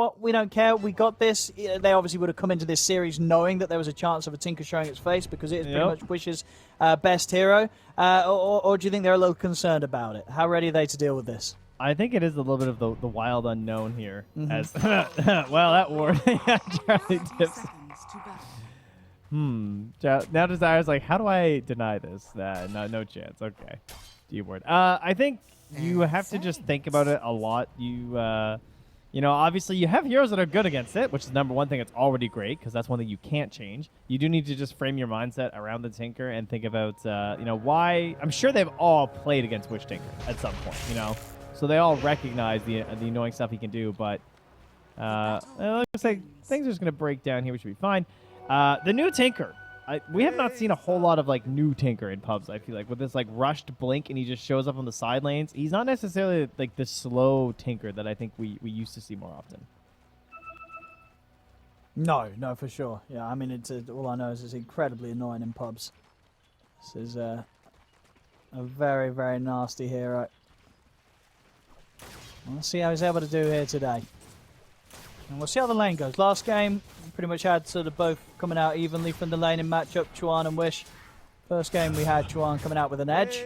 what, we don't care, we got this. They obviously would have come into this series knowing that there was a chance of a Tinker showing its face because it is pretty much Wish's best hero. Or do you think they're a little concerned about it? How ready are they to deal with this? I think it is a little bit of the wild unknown here. As well, that ward. Charlie tips. Now Desire's like, how do I deny this? No chance. Okay. D-ward. I think you have to just think about it a lot. You know, obviously you have heroes that are good against it, which is number one thing. It's already great because that's one thing you can't change. You do need to just frame your mindset around the Tinker and think about, you know, why. I'm sure they've all played against Wish Tinker at some point, you know, so they all recognize the annoying stuff he can do. But it looks like things are just gonna break down here. We should be fine. The new Tinker. We have not seen a whole lot of like new Tinker in pubs. I feel like with this like rushed blink and he just shows up on the side lanes. He's not necessarily like the slow Tinker that I think we used to see more often. No, for sure. Yeah, I mean, all I know is it's incredibly annoying in pubs. This is a very, very nasty hero. Let's see how he's able to do here today. And we'll see how the lane goes. Last game, pretty much had sort of both coming out evenly from the laning matchup, Chuan and Wish. First game, we had Chuan coming out with an edge.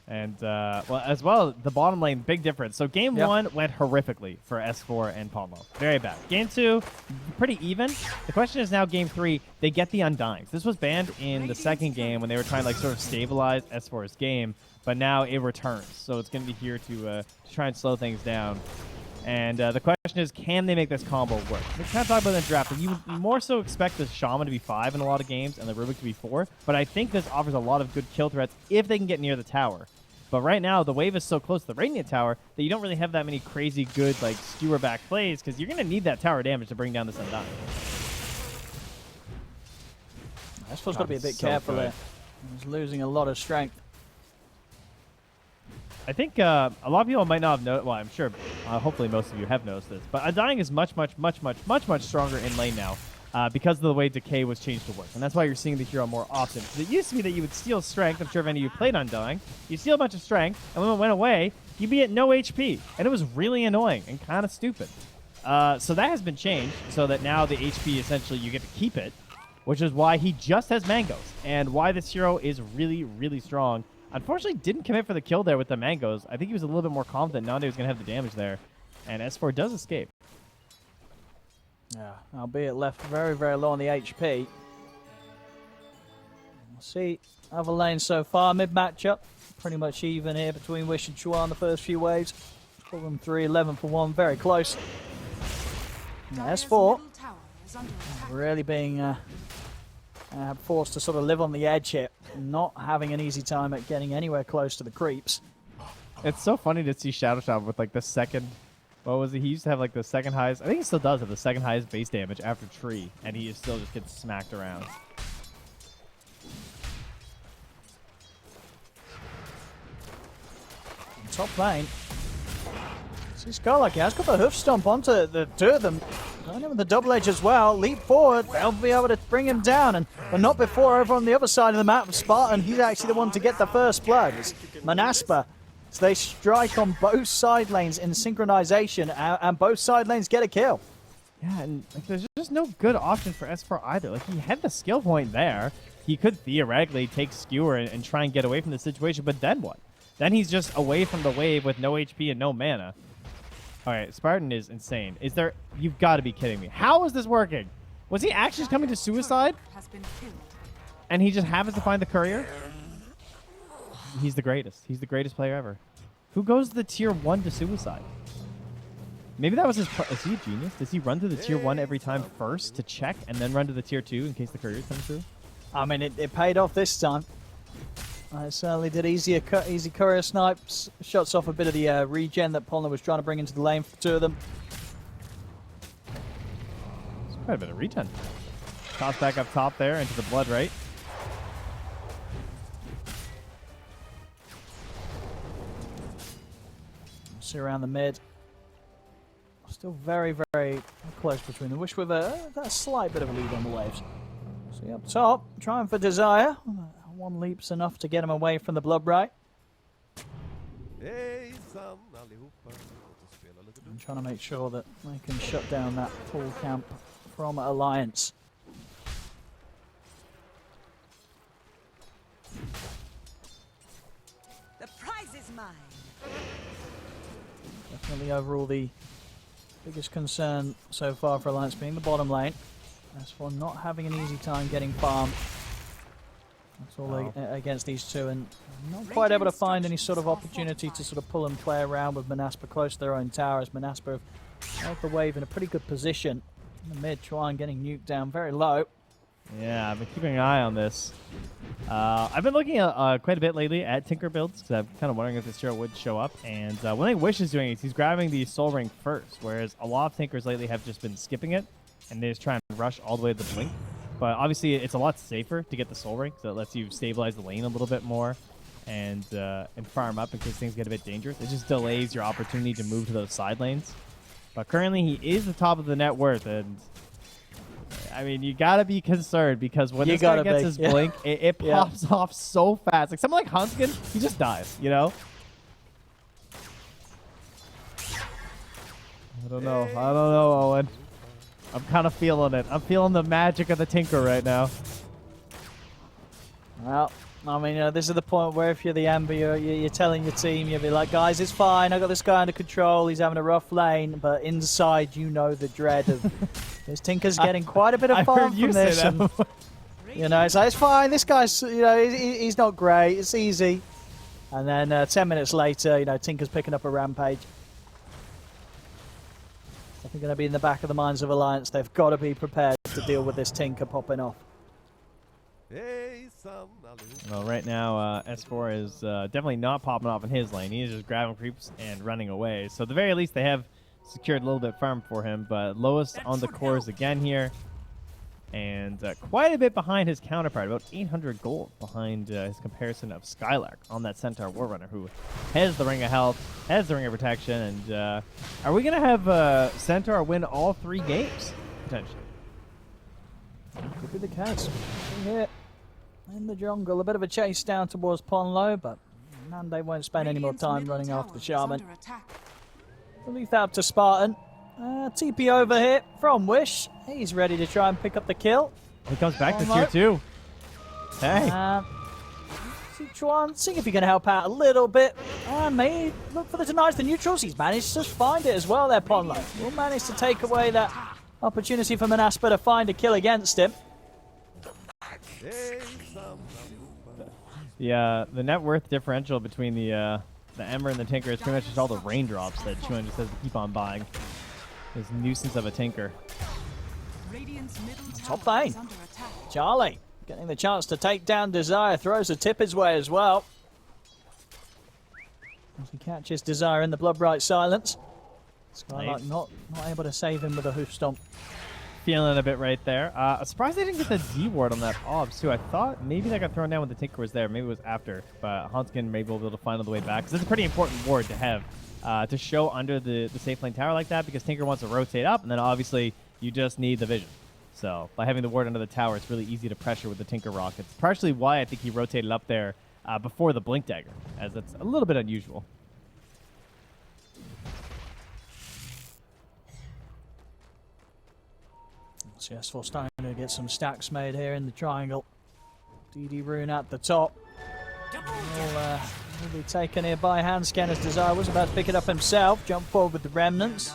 And, well, as well, the bottom lane, big difference. So game one went horrifically for S4 and Palmo. Very bad. Game two, pretty even. The question is now game three, they get the Undyings. This was banned in the second game when they were trying to, like, sort of stabilize S4's game, but now it returns. So it's going to be here to try and slow things down. And the question is, can they make this combo work? We kind of talked about in the draft, but you would more so expect the Shaman to be 5 in a lot of games and the Rubik to be 4. But I think this offers a lot of good kill threats if they can get near the tower. But right now, the wave is so close to the Radiant Tower that you don't really have that many crazy good, like, skewer back plays because you're going to need that tower damage to bring down this Undying. S4's got to be a bit careful there. He's losing a lot of strength. I think a lot of people might not have noticed. Well, I'm sure, hopefully most of you have noticed this. But Undying is much stronger in lane now because of the way Decay was changed to work. And that's why you're seeing the hero more often. It used to be that you would steal strength. I'm sure if any of you played Undying. You steal a bunch of strength, and when it went away, you'd be at no HP. And it was really annoying and kind of stupid. So that has been changed so that now the HP, essentially, you get to keep it, which is why he just has mangoes and why this hero is really, really strong. Unfortunately, didn't commit for the kill there with the mangoes. I think he was a little bit more confident knowing he was going to have the damage there. And S4 does escape. Yeah, albeit left very, very low on the HP. We'll see other lanes so far. Mid-matchup, pretty much even here between Wish and Chuan the first few waves. Problem 3, 11 for 1, very close. And S4 really being forced to sort of live on the edge here. Not having an easy time at getting anywhere close to the creeps. It's so funny to see Shadow Shop with like the second, what was it? He used to have like the second highest, I think he still does have the second highest base damage after Tree, and he is still just gets smacked around. Top lane. See Skylark, he has got the hoof stomp onto the two of them. Going in with the double edge as well. Leap forward. They'll be able to bring him down. But not before over on the other side of the map. Spartan, he's actually the one to get the first blood. It's Monaspa. So they strike on both side lanes in synchronization. And both side lanes get a kill. Yeah, and like, there's just no good option for S4 either. Like, he had the skill point there. He could theoretically take Skewer and try and get away from the situation. But then what? Then he's just away from the wave with no HP and no mana. All right, Spartan is insane. Is there... You've got to be kidding me. How is this working? Was he actually coming to suicide? And he just happens to find the courier? He's the greatest. He's the greatest player ever. Who goes to the tier 1 to suicide? Maybe that was his... Is he a genius? Does he run to the tier 1 every time first to check and then run to the tier 2 in case the courier comes through? I mean, it paid off this time. It certainly did. Easy courier snipes. Shots off a bit of the regen that Polner was trying to bring into the lane for the two of them. It's quite a bit of regen. Toss back up top there into the blood right. See around the mid. Still very, very close between them. Wish with a slight bit of a lead on the waves. See up top, trying for Desire. One leap's enough to get him away from the blood bright. And trying to make sure that they can shut down that full camp from Alliance. The prize is mine. Definitely overall the biggest concern so far for Alliance being the bottom lane. As for not having an easy time getting farm. That's all against these two, and not quite able to find any sort of opportunity to sort of pull and play around with Monaspa close to their own tower, as Monaspa have held the wave in a pretty good position. In the mid, Chuan getting nuked down very low. Yeah, I've been keeping an eye on this. I've been looking at, quite a bit lately at Tinker builds, because I'm kind of wondering if this hero would show up. And one thing Wish is doing is he's grabbing the Soul Ring first, whereas a lot of Tinkers lately have just been skipping it, and they just try and rush all the way to the Blink. But obviously, it's a lot safer to get the Soul Ring, so it lets you stabilize the lane a little bit more and farm up in case things get a bit dangerous. It just delays your opportunity to move to those side lanes. But currently, he is the top of the net worth, and I mean, you gotta be concerned because when this guy gets his blink, it pops off so fast. Like someone like Huntskin, he just dies, you know? I don't know, Owen. I'm kind of feeling it. I'm feeling the magic of the Tinker right now. Well, I mean, this is the point where if you're the Amber, you're telling your team, you'll be like, guys, it's fine. I got this guy under control. He's having a rough lane. But inside, you know the dread of this Tinker's getting quite a bit of farm from this. And, you know, it's like, it's fine. This guy's, you know, he's not great. It's easy. And then 10 minutes later, you know, Tinker's picking up a rampage. I think going to be in the back of the minds of Alliance. They've got to be prepared to deal with this Tinker popping off. Well, right now, S4 is definitely not popping off in his lane. He is just grabbing creeps and running away. So at the very least, they have secured a little bit farm for him. But lowest on the cores again here. And quite a bit behind his counterpart, about 800 gold behind his comparison of Skylark on that Centaur Warrunner, who has the Ring of Health, has the Ring of Protection, and are we going to have Centaur win all 3 games, potentially? Could be the case. Here in the jungle, a bit of a chase down towards Ponlo, but Nande won't spend any more time running after the Shaman. Release out to Spartan. TP over here from Wish. He's ready to try and pick up the kill. He comes back to tier 2. Hey. Chuan, see if he can help out a little bit. Maybe look for the denies, the neutrals. He's managed to find it as well there, Ponlo. Will manage to take away that opportunity for Monaspa to find a kill against him. The net worth differential between the Ember and the Tinker is pretty much just all the raindrops that Chuan just has to keep on buying. This nuisance of a Tinker. Top lane. Charlie getting the chance to take down Desire. Throws a tip his way as well. As he catches Desire in the Bloodbright Silence. Skylark not able to save him with a hoof stomp. Feeling a bit right there. Surprised they didn't get the D ward on that Obs too. I thought maybe that got thrown down when the Tinker was there. Maybe it was after. But Huntskin maybe will be able to find the way back. Because it's a pretty important ward to have. To show under the safe lane tower like that, because Tinker wants to rotate up, and then obviously you just need the vision. So by having the ward under the tower, it's really easy to pressure with the Tinker rockets. Partially why I think he rotated up there before the Blink Dagger, as that's a little bit unusual. CS4 starting to get some stacks made here in the triangle. DD Rune at the top. Will be taken here by Handscan as Desire was about to pick it up himself. Jump forward with the Remnants.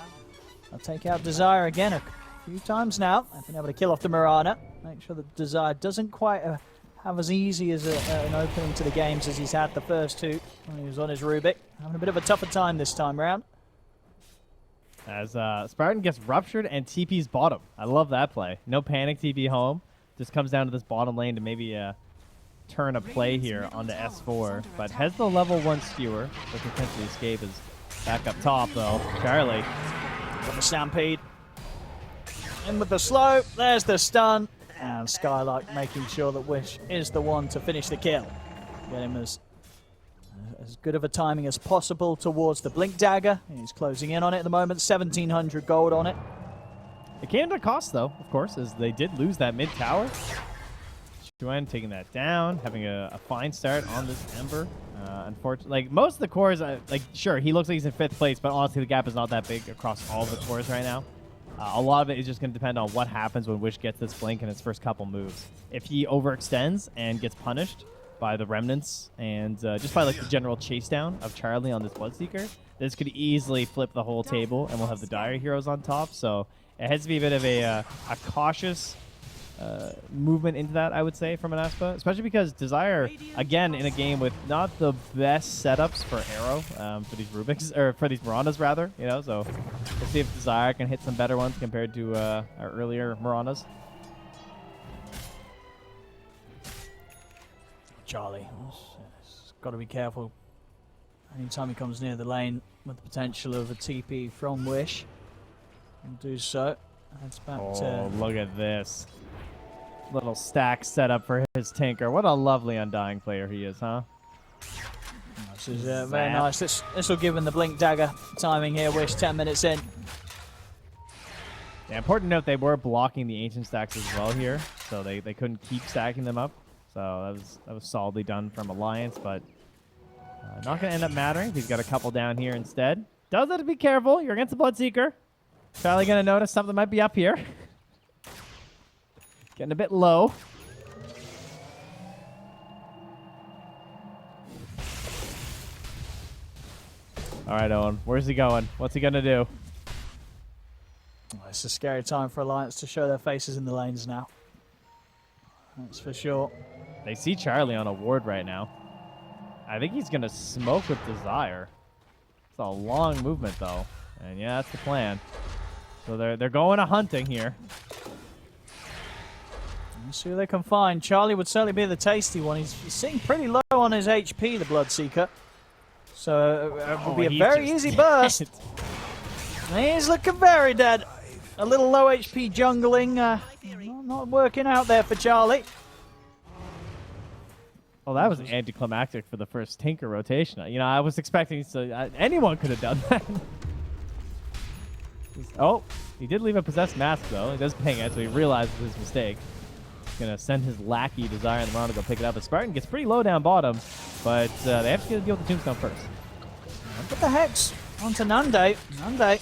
I'll take out Desire again a few times now. I've been able to kill off the Mirana. Make sure that Desire doesn't quite have as easy as an opening to the games as he's had the first 2 when he was on his Rubik. Having a bit of a tougher time this time round. As Spartan gets ruptured and TP's bottom. I love that play. No panic, TP home. Just comes down to this bottom lane to maybe turn a play here onto S4, but has the level 1 skewer, so potentially escape is back up top though. Charlie. Got the Stampede. In with the slow, there's the stun, and Skylark making sure that Wish is the one to finish the kill. Get him as good of a timing as possible towards the Blink Dagger. He's closing in on it at the moment, 1,700 gold on it. It came at a cost though, of course, as they did lose that mid tower. Chuen taking that down, having a fine start on this Ember. Unfortunately, like most of the cores, like sure, he looks like he's in 5th place, but honestly, the gap is not that big across all of the cores right now. A lot of it is just going to depend on what happens when Wish gets this blink in his first couple moves. If he overextends and gets punished by the remnants and just by like the general chase down of Charlie on this Bloodseeker, this could easily flip the whole table, and we'll have the Dire Heroes on top. So it has to be a bit of a cautious movement into that, I would say, from Monaspa, especially because Desire, again, in a game with not the best setups for Arrow for these Rubiks, or for these Mirandas, rather, you know, so we'll see if Desire can hit some better ones compared to our earlier Mirandas. Charlie, he's got to be careful anytime he comes near the lane with the potential of a TP from Wish. He'll do so. That's back to... look at this. Little stack setup for his Tinker. What a lovely Undying player he is, huh? This is very nice. This will give him the Blink Dagger timing here. Wish 10 minutes in. Yeah, important to note they were blocking the Ancient stacks as well here, so they couldn't keep stacking them up. So that was solidly done from Alliance, but not going to end up mattering. He's got a couple down here instead. Does have to be careful. You're against the Bloodseeker. Charlie going to notice something might be up here. Getting a bit low. All right, Owen. Where's he going? What's he going to do? Well, it's a scary time for Alliance to show their faces in the lanes now. That's for sure. They see Charlie on a ward right now. I think he's going to smoke with Desire. It's a long movement, though. And yeah, that's the plan. So they're going to hunting here. Let's see who they can find. Charlie would certainly be the tasty one. He's sitting pretty low on his HP, the Bloodseeker. So it would be a very easy burst. He's looking very dead. A little low HP jungling. Not working out there for Charlie. Well, that was anticlimactic for the first Tinker rotation. You know, I was expecting anyone could have done that. Oh, he did leave a possessed mask, though. He does ping it, so he realizes his mistake. He's going to send his lackey, Desire, and the round to go pick it up. But Spartan gets pretty low down bottom, but they have to get a deal with the Tombstone first. Put the Hex onto Nande. Nande,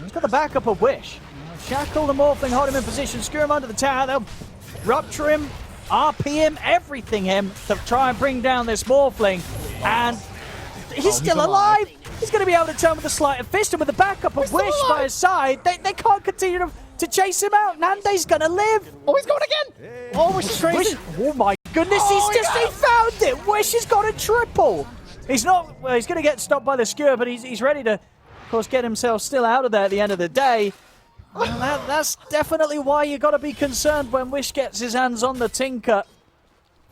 he's got the backup of Wish. Shackle the Morphling, hold him in position, screw him under the tower. They'll rupture him, RP him, everything him to try and bring down this Morphling. And he's still alive. He's going to be able to turn with the Sleight of Fist, and with the backup of Wish by his side, they can't continue to chase him out. Nande's going to live. Oh, he's going again. Oh, Wish is crazy. Oh my goodness, he found it. Wish has got a triple. He's not, well, he's going to get stopped by the skewer, but he's ready to, of course, get himself still out of there at the end of the day. Well, that's definitely why you got to be concerned when Wish gets his hands on the Tinker.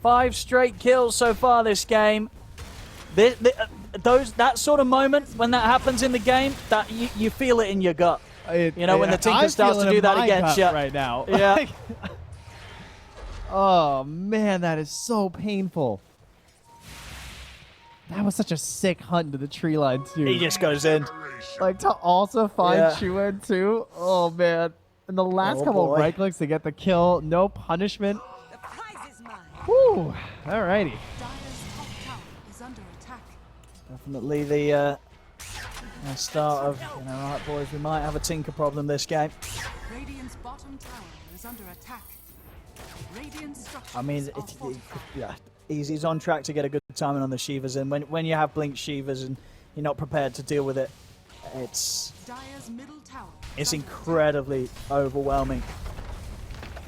5 straight kills so far this game. That sort of moment when that happens in the game, that you feel it in your gut. You know, when the Tinker starts to do that against you right now. Yeah. Oh man, that is so painful. That was such a sick hunt into the tree line too. He just goes in. Like to also find Chuen too. Oh man. And the last couple of right clicks to get the kill, no punishment. The prize is mine. Woo! Alrighty. Dire's top tower is under attack. Definitely the start of, right boys, we might have a Tinker problem this game. Radiant's bottom tower is under attack. Radiant structures I mean, are fortified. yeah, he's on track to get a good timing on the Shivas, and when you have Blink Shivas and you're not prepared to deal with it, it's Dire's middle tower it's incredibly overwhelming.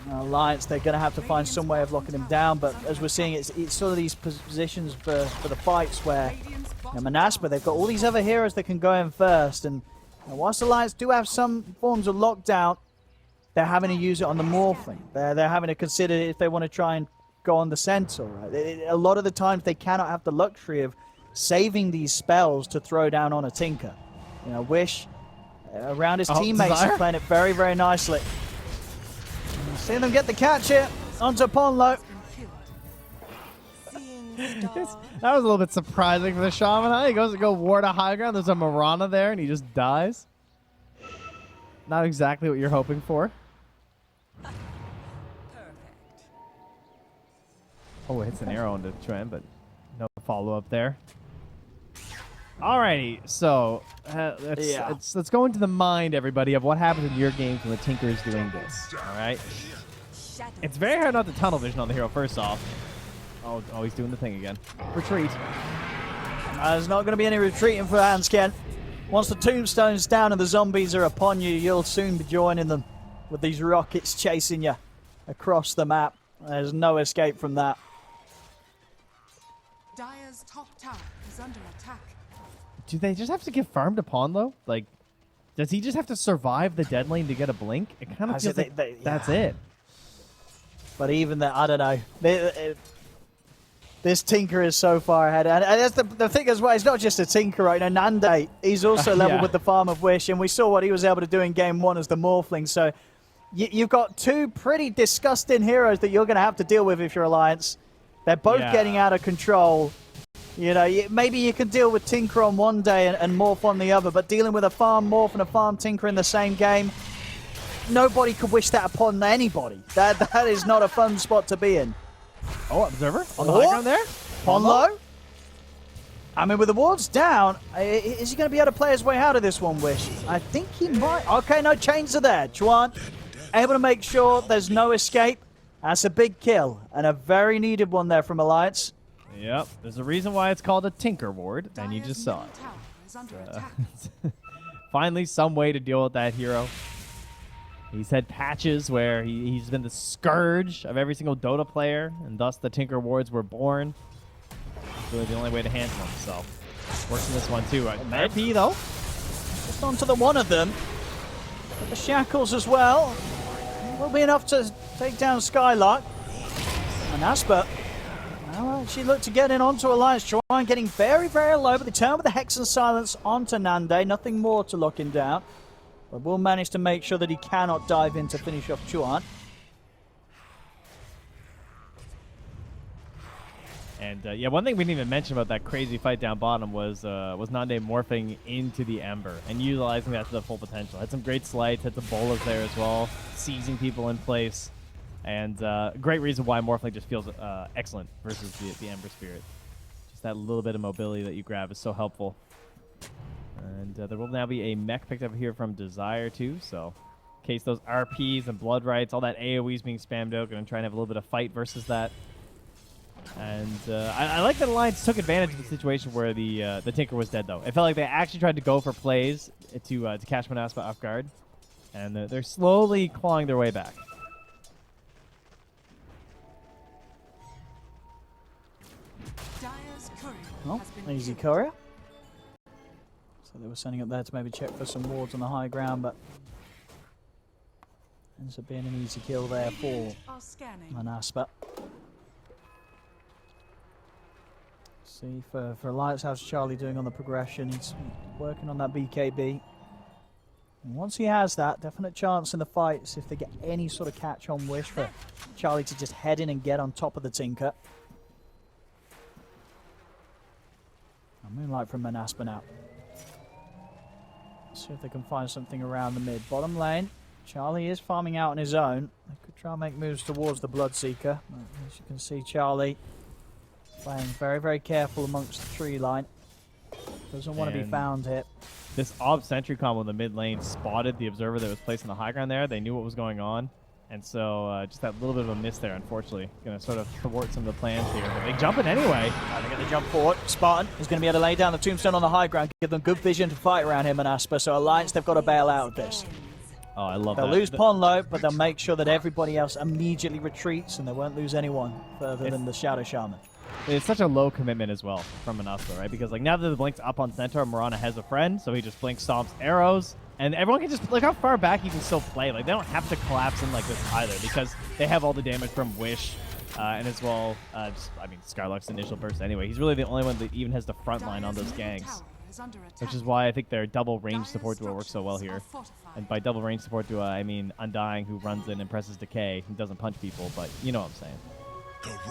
Alliance, they're going to have to find some way of locking him down, but as we're seeing, it's sort of these positions for the fights where Monaspa, they've got all these other heroes that can go in first, and whilst Alliance do have some forms of lockdown, they're having to use it on the Morphling. They're having to consider if they want to try and go on the Centaur. Right? A lot of the times they cannot have the luxury of saving these spells to throw down on a Tinker. Wish around his teammates Desire? is playing it very, very nicely. Seeing them get the catch here onto Ponlo. That was a little bit surprising for the Shaman, huh? He goes to go ward a high ground. There's a Mirana there, and he just dies. Not exactly what you're hoping for. Oh, it hits an arrow into Trent, but no follow-up there. Alrighty, so let's go into the mind, everybody, of what happens in your games when the Tinker is doing this. All right, it's very hard not to tunnel vision on the hero. First off, oh, he's doing the thing again. Retreat. There's not going to be any retreating for Hansken. Once the tombstone's down and the zombies are upon you, you'll soon be joining them with these rockets chasing you across the map. There's no escape from that. Dire's top tower is under attack. Do they just have to get farmed upon, though? Like, does he just have to survive the dead lane to get a blink? It kind of feels like that's it. But even that, I don't know. This Tinker is so far ahead. And that's the thing as well. He's not just a Tinker, right? Nande, he's also level with the Farm of Wish. And we saw what he was able to do in game 1 as the Morphling. So you've got two pretty disgusting heroes that you're going to have to deal with if you're Alliance. They're both getting out of control. You know, maybe you can deal with Tinker on one day and Morph on the other, but dealing with a Farm Morph and a Farm Tinker in the same game, nobody could wish that upon anybody. That is not a fun spot to be in. Oh, Observer on the high ground there. Ponlo? I mean, with the wards down, is he going to be able to play his way out of this one, Wish? I think he might. Okay, no, chains are there. Chuan able to make sure there's no escape. That's a big kill, and a very needed one there from Alliance. Yep, there's a reason why it's called a Tinker Ward, and you just saw it. Finally, some way to deal with that hero. He's had patches where he's been the scourge of every single Dota player, and thus the Tinker Wards were born. It's really the only way to handle himself. Works in this one too. RP though. Just onto the one of them. But the shackles as well. Will be enough to take down Skylark. Monaspa. Well, she looked to get in onto Alliance. Chuan getting very, very low, but they turn with the Hex and Silence onto Nande. Nothing more to lock him down. But will manage to make sure that he cannot dive in to finish off Chuan. And yeah, one thing we didn't even mention about that crazy fight down bottom was Nande morphing into the Ember and utilizing that to the full potential. Had some great slides, had some bolas there as well, seizing people in place. And great reason why Morphling just feels excellent versus the Ember Spirit. Just that little bit of mobility that you grab is so helpful. And there will now be a mech picked up here from Desire too, so in case those RPs and Blood Rights, all that AoE's being spammed out, going to try and have a little bit of fight versus that. And I like that Alliance took advantage of the situation where the Tinker was dead, though. It felt like they actually tried to go for plays to catch Monaspa off guard, and they're slowly clawing their way back. Oh, easy courier. So they were sending up there to maybe check for some wards on the high ground, but ends up being an easy kill there for Monaspa. See, for Alliance, how's Charlie doing on the progression? He's working on that BKB. And once he has that, definite chance in the fights if they get any sort of catch on Wish for Charlie to just head in and get on top of the Tinker. Moonlight from Monaspa now. Let's see if they can find something around the mid. Bottom lane, Charlie is farming out on his own. They could try and make moves towards the Bloodseeker. As you can see, Charlie playing very, very careful amongst the tree line. Doesn't want to be found here. This Ob Sentry combo in the mid lane spotted the Observer that was placed on the high ground there. They knew what was going on. And so just that little bit of a miss there, unfortunately. Going to sort of thwart some of the plans here. But they jump it anyway. They get the jump forward. Spartan is going to be able to lay down the tombstone on the high ground, give them good vision to fight around him and Asper. So Alliance, they've got to bail out of this. Oh, I love they'll that. They'll lose Ponlo, but they'll make sure that everybody else immediately retreats and they won't lose anyone further than the Shadow Shaman. It's such a low commitment as well from Monaspa, right? Because like now that the blink's up on center, Mirana has a friend, so he just blinks, stomps arrows, and everyone can just look how far back you can still play. Like they don't have to collapse in like this either because they have all the damage from Wish, and as well, Skylark's initial burst anyway. He's really the only one that even has the front line on those gangs, which is why I think their double range support duo works so well here. And by double range support duo, I mean Undying, who runs in and presses Decay, who doesn't punch people, but you know what I'm saying.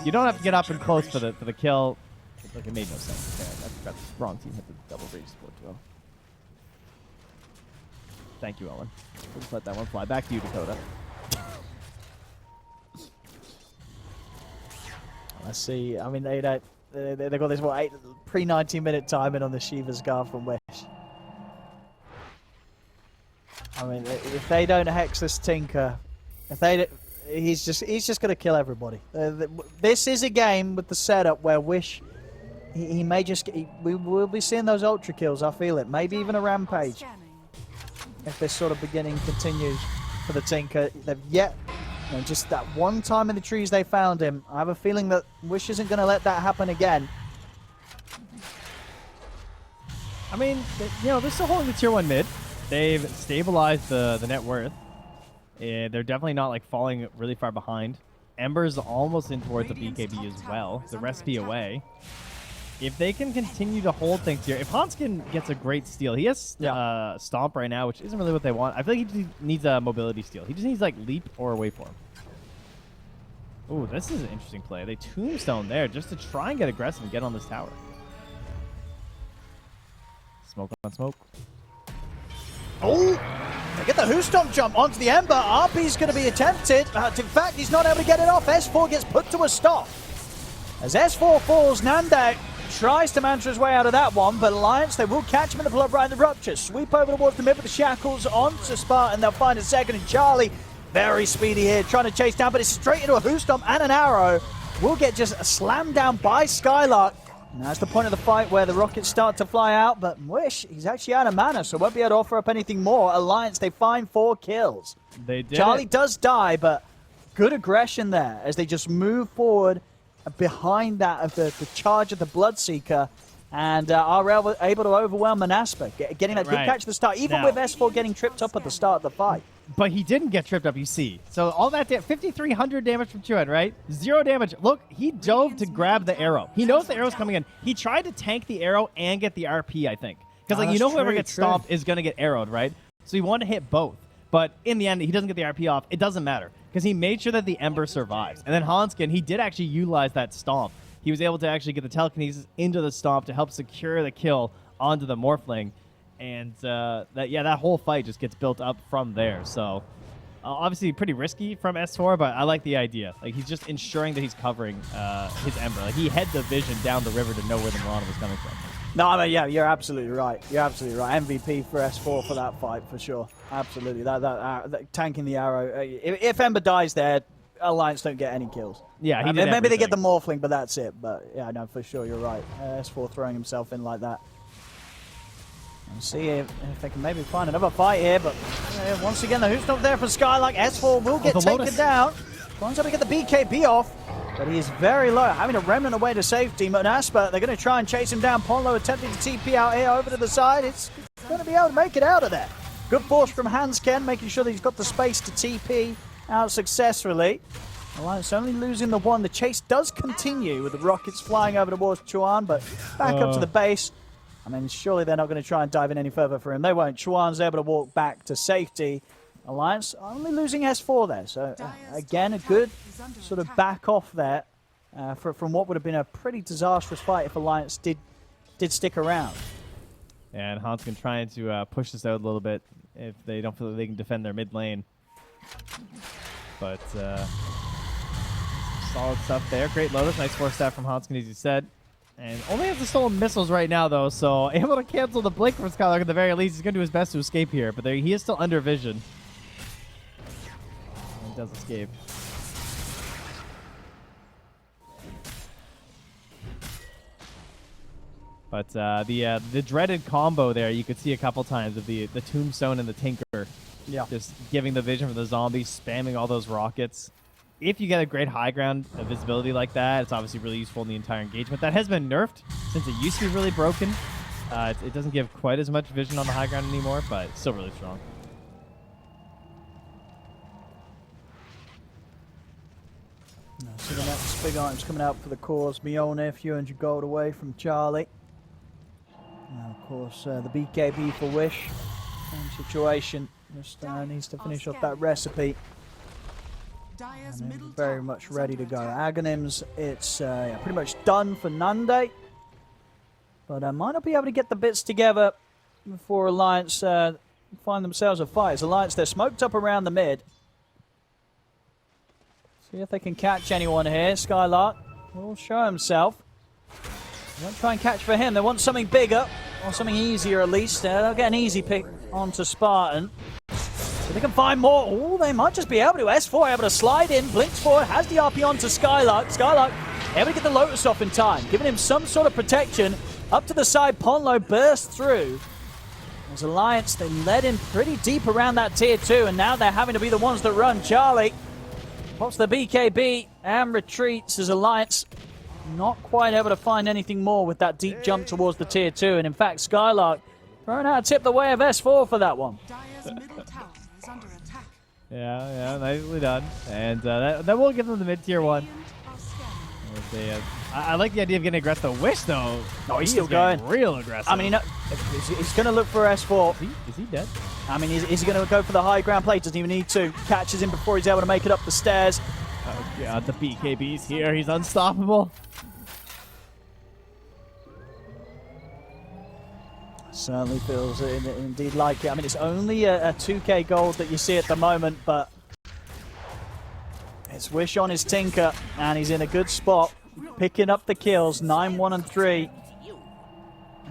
You don't have to get up and close for the kill. Like it made no sense. Okay, I got the wrong team hit the double range support duo. Thank you, Ellen. We'll just let that one fly. Back to you, Dakota. I see. I mean, they don't. They've got this pre-90-minute timing on the Shiva's Guard from Wish. I mean, if they don't hex this Tinker, he's just gonna kill everybody. This is a game with the setup where Wish, he may just. We will be seeing those ultra kills. I feel it. Maybe even a rampage. Scanning. If this sort of beginning continues for the Tinker, they've yet. Just that one time in the trees they found him. I have a feeling that Wish isn't going to let that happen again. I mean, they're still holding the tier 1 mid. They've stabilized the net worth. They're definitely not like falling really far behind. Ember's almost in towards the BKB as well. The recipe away. If they can continue to hold things here, if Hanskin gets a great steal, he has Stomp right now, which isn't really what they want. I feel like he needs a mobility steal. He just needs like Leap or a Waveform. Ooh, this is an interesting play. They Tombstone there just to try and get aggressive and get on this tower. Smoke on smoke. Oh! They get the Who Stomp jump onto the Ember. RP's going to be attempted. In fact, he's not able to get it off. S4 gets put to a stop. As S4 falls, Nandek tries to mantra his way out of that one, but Alliance, they will catch him in the blood right in the rupture. Sweep over towards the mid with the shackles onto Spartan. They'll find a second, and Charlie, very speedy here, trying to chase down, but it's straight into a Who Stomp and an arrow. Will get just slammed down by Skylark. And that's the point of the fight where the rockets start to fly out, but Wish, he's actually out of mana, so won't be able to offer up anything more. Alliance, they find 4 kills. They did. Charlie does die, but good aggression there as they just move forward behind that of the charge of the Bloodseeker, and are able to overwhelm Monaspa, getting that good catch at the start, even with S4 getting tripped up at the start of the fight. But he didn't get tripped up, you see. So all that 5,300 damage from Chuan, right? 0 damage. Look, he dove to grab the arrow. He knows the arrow's coming in. He tried to tank the arrow and get the RP, I think. Because whoever gets stomped is going to get arrowed, right? So he wanted to hit both. But in the end, he doesn't get the RP off. It doesn't matter. Because he made sure that the Ember survives. And then Hanskin, he did actually utilize that stomp. He was able to actually get the telekinesis into the stomp to help secure the kill onto the Morphling. And that whole fight just gets built up from there. So obviously pretty risky from S4, but I like the idea. Like, he's just ensuring that he's covering his Ember. Like, he had the vision down the river to know where the Mirana was coming from. No, I mean, yeah, you're absolutely right. You're absolutely right. MVP for S4 for that fight, for sure. Absolutely. That tanking the arrow. If Ember dies there, Alliance don't get any kills. Yeah, he did maybe everything. they get the Morphling, but that's it. But yeah, no, for sure, you're right. S4 throwing himself in like that. And see if they can maybe find another fight here, but once again, the Who's not there for Skylark. S4 will get taken down. Trying to get the BKB off, but he is very low, having a remnant away to safety. Monaspa, they're going to try and chase him down. Ponlo attempting to TP out here over to the side. It's going to be able to make it out of there. Good force from Hansken, making sure that he's got the space to TP out successfully. Alliance only losing the one. The chase does continue with the rockets flying over towards Chuan, but back up to the base. I mean, surely they're not going to try and dive in any further for him. They won't. Chuan's able to walk back to safety. Alliance only losing S4 there. So, again, a good sort of back off there from what would have been a pretty disastrous fight if Alliance did stick around. And Hanskin trying to push this out a little bit if they don't feel like they can defend their mid lane. But solid stuff there. Great Lotus. Nice 4-step from Hanskin, as you said. And only has the stolen missiles right now, though, so able to cancel the blink from Skylark at the very least. He's going to do his best to escape here, but he is still under vision. And he does escape. But the dreaded combo there, you could see a couple times of the Tombstone and the Tinker. Yeah. Just giving the vision for the zombies, spamming all those rockets. If you get a great high ground visibility like that, it's obviously really useful in the entire engagement. That has been nerfed since it used to be really broken. It doesn't give quite as much vision on the high ground anymore, but it's still really strong. So the next big item's coming out for the cause. Mjolnir, 400 gold away from Charlie. Now, of course, the BKB for Wish. Same situation. Just needs to finish off that recipe. And very much ready to go. Aghanims, it's pretty much done for Nande. But I might not be able to get the bits together before Alliance find themselves a fight. As Alliance, they're smoked up around the mid. See if they can catch anyone here. Skylark will show himself. They won't try and catch for him. They want something bigger, or something easier at least. They'll get an easy pick onto Spartan. If they can find more, oh, they might just be able to. S4 able to slide in, blinks forward, has the RP onto Skylark. Skylark able to get the Lotus off in time, giving him some sort of protection. Up to the side, Ponlo bursts through. As Alliance, they led in pretty deep around that tier 2, and now they're having to be the ones that run. Charlie pops the BKB and retreats as Alliance not quite able to find anything more with that deep jump towards the tier 2. And in fact, Skylark throwing out a tip the way of S4 for that one. Dire's middle tower is under attack. Yeah, nicely done. And that will give them the mid-tier one. Radiant are scanning. I like the idea of getting aggressive. The Wish, though, No, he's he still is getting going. real aggressive. I mean, he's going to look for S4. Is he dead? I mean, is he going to go for the high ground play? Doesn't even need to. Catches him before he's able to make it up the stairs. Oh, God, the BKB's here. He's unstoppable. Certainly feels indeed like it. I mean, it's only a 2k gold that you see at the moment, but it's Wish on his Tinker, and he's in a good spot, picking up the kills, 9, 1, and 3.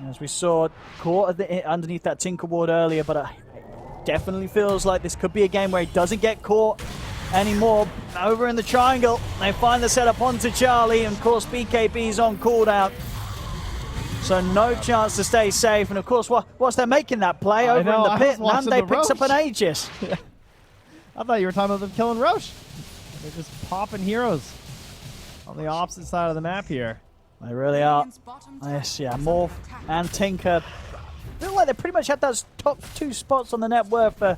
As we saw, caught underneath that Tinker ward earlier, but it definitely feels like this could be a game where he doesn't get caught anymore. Over in the triangle, they find the setup onto Charlie, and of course BKB's on cooldown. So no chance to stay safe, and of course, whilst they're making that play over in the pit, Nande picks up an Aegis. I thought you were talking about them killing Roche. They're just popping heroes on the opposite side of the map here. They really are. Radiant's bottom tower Yes, yeah, is Morph under attack. and Tinker feel like they pretty much had those top 2 spots on the net worth for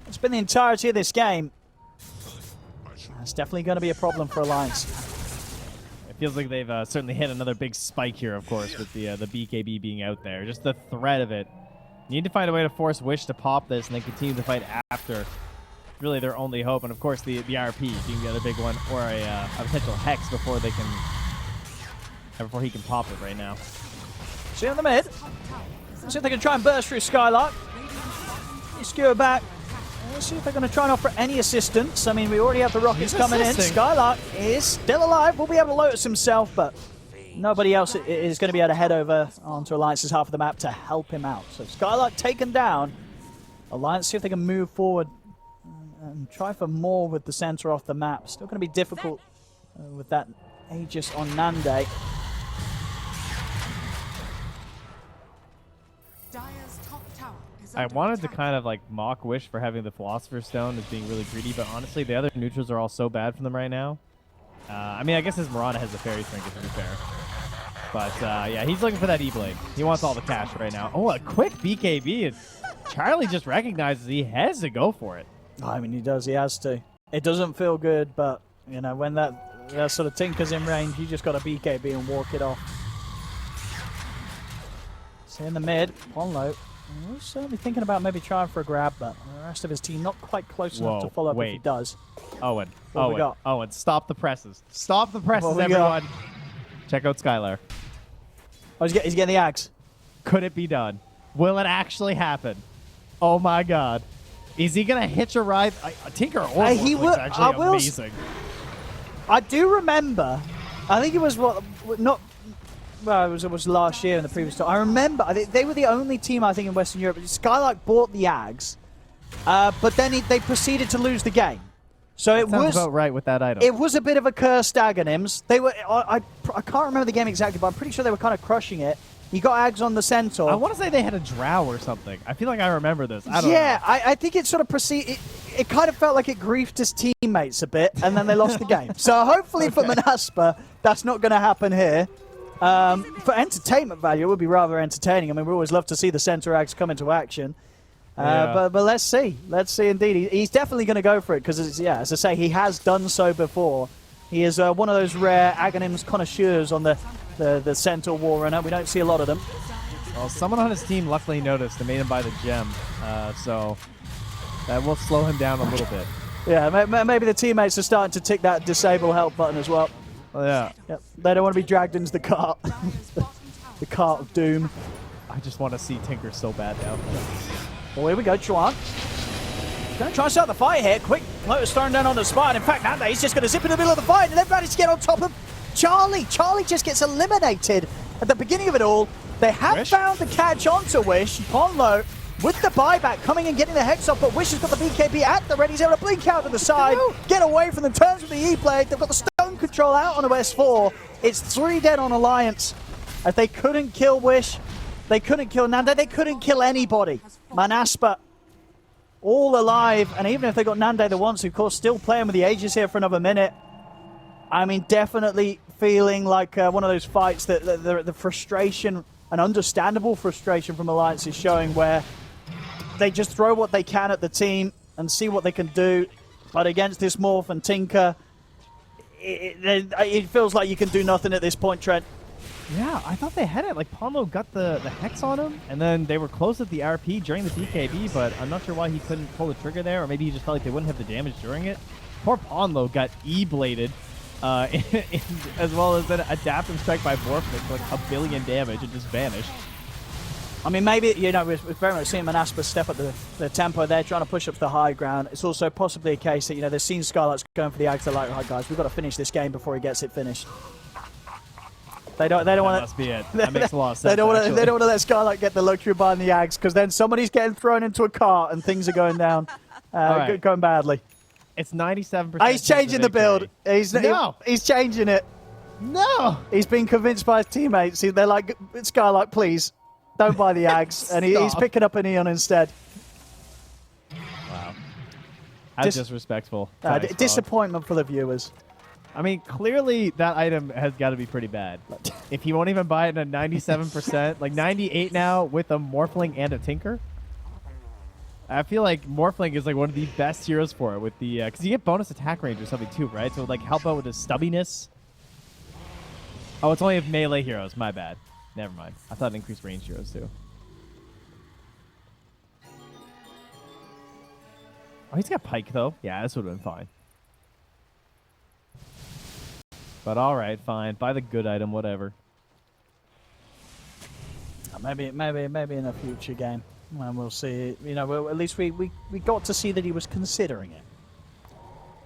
it's been the entirety of this game. That's definitely going to be a problem for Alliance. It feels like they've certainly hit another big spike here, of course, with the BKB being out there. Just the threat of it. You need to find a way to force Wish to pop this and then continue the fight after. Really their only hope. And of course the RP being the other big one, or a potential Hex before he can pop it right now. See on the mid. Let's see if they can try and burst through Skylark. You skewer back. Let's see if they're going to try and offer any assistance. I mean, we already have the rockets coming in. Skylark is still alive. Will be able to Lotus himself, but nobody else is going to be able to head over onto Alliance's half of the map to help him out. So Skylark taken down. Alliance see if they can move forward and try for more with the center off the map. Still going to be difficult with that Aegis on Nande. Dire's top tower is I under wanted to attack. kind of like mock Wish for having the Philosopher's Stone as being really greedy, but honestly, the other neutrals are all so bad for them right now. I mean, I guess his Mirana has the Fairy Trinket, to be fair. But yeah, he's looking for that E-Blade. He wants all the cash right now. Oh, a quick BKB. And Charlie just recognizes he has to go for it. I mean, he does. He has to. It doesn't feel good, but, you know, when that sort of Tinker's in range, you just got to BKB and walk it off. See in the mid, Ponlo. He's certainly thinking about maybe trying for a grab, but the rest of his team not quite close enough to follow up if he does. Owen. What we got? Owen, stop the presses. Stop the presses, What we got? everyone. Check out Skylark. Oh, he's getting the axe. Could it be done? Will it actually happen? Oh my god. Is he going to hitch a ride? Tinker or He will- actually I will amazing. I do remember, I think it was it was last year in the previous tour. I remember, they were the only team, I think, in Western Europe. Skylark bought the Ags, but then they proceeded to lose the game. So That sounds about right with that item. It was a bit of a cursed Aghanims. They were, I can't remember the game exactly, but I'm pretty sure they were kind of crushing it. You got Ags on the Centaur. I want to say they had a drow or something. I feel like I remember this. I don't know. I think it sort of it kind of felt like it griefed his teammates a bit, and then they lost the game. So hopefully for Monaspa, that's not going to happen here. For entertainment value, it would be rather entertaining. I mean, we always love to see the Centaur Ags come into action. But let's see. Let's see indeed. He's definitely going to go for it because, as I say, he has done so before. He is one of those rare Aghanims connoisseurs on the Centaur War Runner. We don't see a lot of them. Well, someone on his team luckily noticed and made him buy the gem. So that will slow him down a little bit. Yeah, maybe the teammates are starting to tick that disable help button as well. Oh, yeah. Yep. They don't want to be dragged into the cart. Dire's bottom tower The cart of doom. I just want to see Tinker so bad now. Well, here we go, Chuan. Going to try and start the fight here. Quick Lotus thrown down on the spot. In fact, Nande, he's just going to zip in the middle of the fight, and they've managed to get on top of Charlie. Charlie just gets eliminated at the beginning of it all. They have Wish? found the catch onto Wish. Ponlo with the buyback coming and getting the Hex off, but Wish has got the BKB at the ready. He's able to blink out to the side, get away from the turns with the E-Blade. They've got the stone control out on a S4. It's 3 dead on Alliance. If they couldn't kill Wish, they couldn't kill Nande, they couldn't kill anybody. Monaspa all alive, and even if they got Nande the once, of course, still playing with the Aegis here for another minute. I mean, definitely feeling like one of those fights that the frustration, an understandable frustration from Alliance is showing, where they just throw what they can at the team and see what they can do. But against this Morph and Tinker, it feels like you can do nothing at this point, Trent. Yeah, I thought they had it. Like, Ponlo got the Hex on him, and then they were close at the RP during the BKB, but I'm not sure why he couldn't pull the trigger there, or maybe he just felt like they wouldn't have the damage during it. Poor Ponlo got E-bladed, as well as then adapt and strike by Morphling for like 1 billion damage and just vanished. I mean, maybe, you know, we're very much seeing Monaspa step up the tempo there, trying to push up to the high ground. It's also possibly a case that, you know, they've seen Skylark's going for the Ags. They're like, right, guys, we've got to finish this game before he gets it finished. They don't want to. Must be it. That makes a lot of sense. They don't want to let Skylark get the luxury of buying the Ags, because then somebody's getting thrown into a cart and things are going down, right. going badly. It's 97%. He's changing the build. He's changing it. No. He's been convinced by his teammates. They're like, Skylark, please, don't buy the Ags. And he's picking up an Eon instead. Wow. That's disrespectful. Disappointment for the viewers. I mean, clearly that item has got to be pretty bad. If he won't even buy it in a 97%, like 98 now with a Morphling and a Tinker. I feel like Morphling is like one of the best heroes for it with the, because you get bonus attack range or something too, right? So it would like help out with his stubbiness. Oh, it's only if melee heroes. My bad. Never mind. I thought it increased range heroes too. Oh, he's got Pike though. Yeah, this would have been fine. But all right, fine. Buy the good item, whatever. Maybe in a future game, and we'll see. You know, at least we got to see that he was considering it.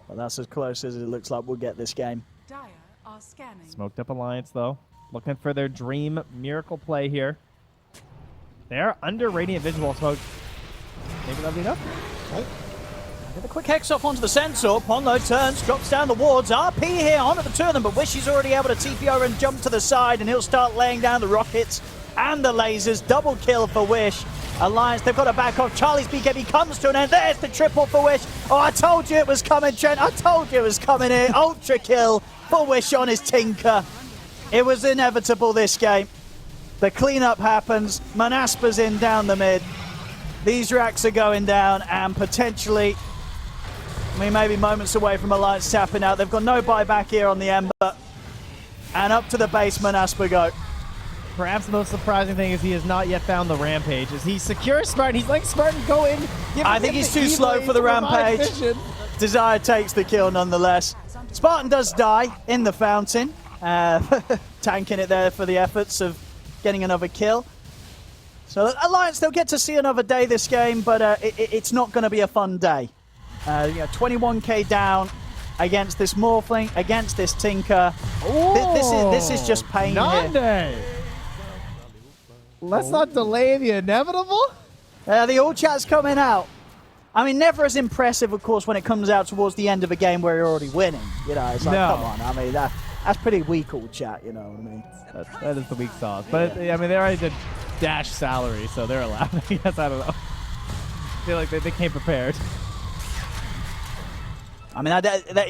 But that's as close as it looks like we'll get this game. Dire are scanning. Smoked up Alliance though, looking for their dream miracle play here. They are under Radiant Visual Smoke. Maybe that'll be enough. Oh. Get a quick Hex off onto the sensor. Ponlo turns, drops down the wards. RP here onto the two of them, but Wish is already able to TP over and jump to the side, and he'll start laying down the rockets and the lasers. Double kill for Wish. Alliance, they've got to back off. Charlie's BKB comes to an end. There's the triple for Wish. Oh, I told you it was coming, Trent. I told you it was coming here. Ultra kill for Wish on his Tinker. It was inevitable this game. The cleanup happens. Monaspa's in down the mid. These racks are going down, and potentially, I mean, maybe moments away from Alliance tapping out. They've got no buyback here on the Ember. And up to the base, Monaspa go. Perhaps the most surprising thing is he has not yet found the Rampage. Is he secure Smart? He's like Smart and go in. I think he's too slow for the Rampage. Desire takes the kill nonetheless. Spartan does die in the fountain. Tanking it there for the efforts of getting another kill. So Alliance, they'll get to see another day this game, but it's not going to be a fun day. 21k down against this Morphling, against this Tinker. This is just pain here. Let's not delay the inevitable. The all chat's coming out. I mean, never as impressive, of course, when it comes out towards the end of a game where you're already winning. You know, it's like, come on. I mean, that's pretty weak all chat, you know what I mean? That is the weak sauce. But, I mean, they already did dash salary, so they're allowed. I guess, I don't know. I feel like they came prepared. I mean,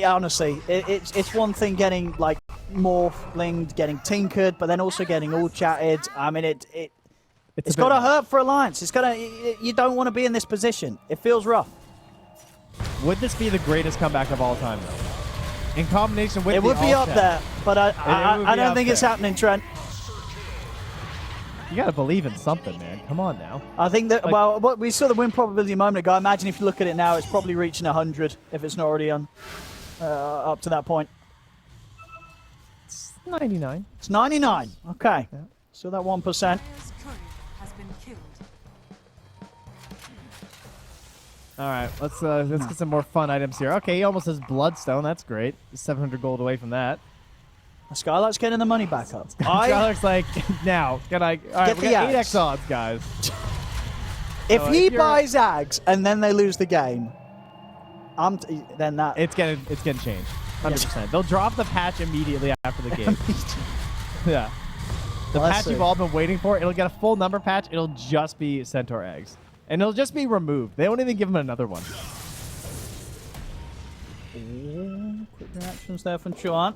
honestly, it's one thing getting, like, Morphling, getting tinkered, but then also getting all chatted. I mean, it's got to hurt for Alliance. You don't want to be in this position. It feels rough. Would this be the greatest comeback of all time, though? In combination with it would be up there, but I don't think it's happening, Trent. You got to believe in something, man. Come on now. I think that, well, we saw the win probability a moment ago. I imagine if you look at it now, it's probably reaching 100 if it's not already on up to that point. It's 99. It's 99. Okay. Yeah. So that 1%. Dire's courier has been killed. All right, let's get some more fun items here. Okay, he almost has Bloodstone. That's great. 700 gold away from that. Skylark's getting the money back up. Skylark's like, now, can I? All right, Get we the got axe. 8x odds, guys. If So he if you're- buys Ags and then they lose the game, then that It's gonna change. 100%. They'll drop the patch immediately after the game. Yeah. The Well, let's patch see. you've all been waiting for, it'll get a full number patch. It'll just be Centaur eggs. And it'll just be removed. They won't even give him another one. Ooh, quick reactions there from Chuan.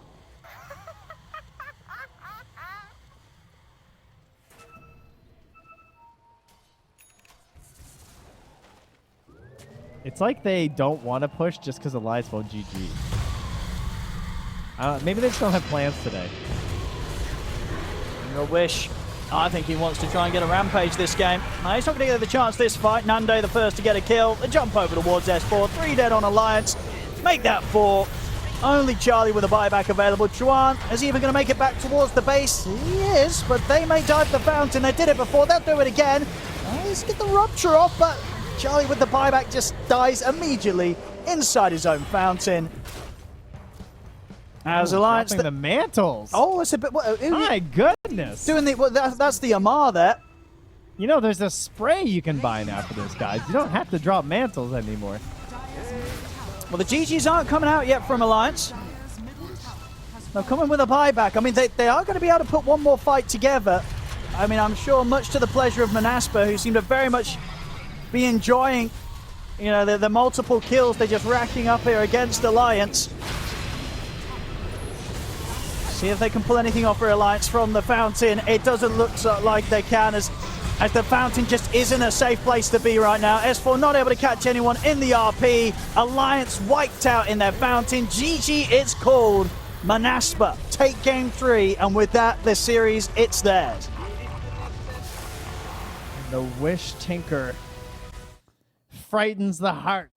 It's like they don't want to push just because Alliance won't GG. Maybe they just don't have plans today. Your wish. I think he wants to try and get a rampage this game. No, he's not going to get the chance this fight. Nande the first to get a kill. The jump over towards S4. 3 dead on Alliance. Make that 4. Only Charlie with a buyback available. Chuan, is he even going to make it back towards the base? He is, but they may dive the fountain. They did it before. They'll do it again. Let's get the rupture off, but Charlie with the buyback just dies immediately inside his own fountain. As Alliance... Dropping the mantles. Oh, it's a bit... My goodness. Doing the... Well, that's the Amar there. You know, there's a spray you can buy now for this, guys. You don't have to drop mantles anymore. Well, the GGs aren't coming out yet from Alliance. They're coming with a buyback. I mean, they are going to be able to put one more fight together. I mean, I'm sure much to the pleasure of Monaspa, who seem to very much be enjoying, you know, the multiple kills they're just racking up here against Alliance. See if they can pull anything off for Alliance from the fountain. It doesn't look like they can, as the fountain just isn't a safe place to be right now. S4 not able to catch anyone in the RP. Alliance wiped out in their fountain. GG, it's called. Monaspa take game 3, and with that, the series, it's theirs. The wish tinker frightens the heart.